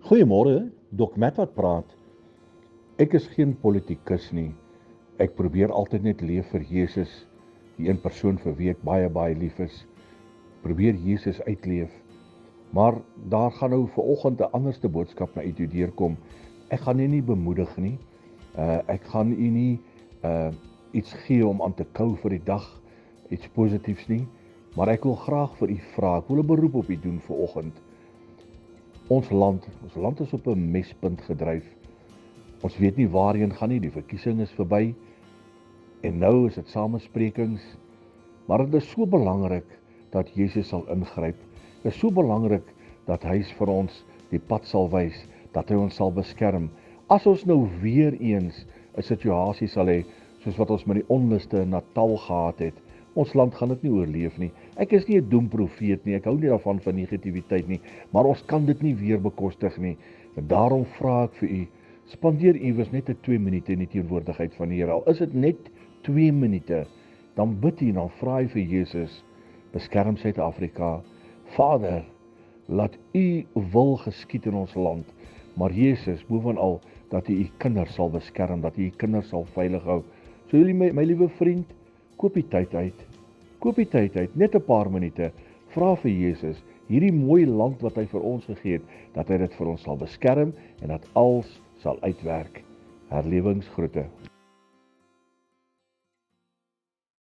Goeiemôre, Dok Matt wat praat. Ek is geen politikus nie. Ek probeer altyd net leef vir Jesus, die een persoon vir wie ek baie lief is. Probeer Jesus uitleef. Maar daar gaan nou vanoggend 'n anderste boodskap na u toe deurkom. Ek gaan u nie bemoedig nie. Ek gaan u nie iets gee om aan te kou vir die dag, iets positiefs nie. Maar ek wil graag vir u vra, ek wil 'n beroep op u doen vanoggend. Ons land is op 'n mespunt gedryf. Ons weet nie waarheen gaan nie, die verkiesing is verby. En nou is dit samesprekings. Maar dit is so belangrik dat Jesus sal ingryp. Dit is so belangrik dat hy vir ons die pad sal wys, dat hy ons sal beskerm. As ons nou weer eens 'n situasie sal hê, soos wat ons met die onluste in Natal gehad het, ons land gaan dit nie oorleef nie. Ek is nie 'n doemprofeet nie, ek hou nie daarvan van negativiteit nie, maar ons kan dit nie weer bekostig nie. En daarom vra ek vir u, spandeer iewers net 'n 2 minute in die teenwoordigheid van die Here. Al is dit net 2 minute, dan bid u en dan vra hy vir Jesus, beskerm Suid-Afrika. Vader, laat u wil geskied in ons land, maar Jesus, bovenal, dat u kinders sal beskerm, dat u kinders sal veilig hou. So jullie, my liewe vriend, koop die tyd uit, net 'n paar minute, vra vir Jesus, hierdie mooi land wat hy vir ons gegee het, dat hy dit vir ons sal beskerm, en dat alles sal uitwerk. Herlewingsgroete.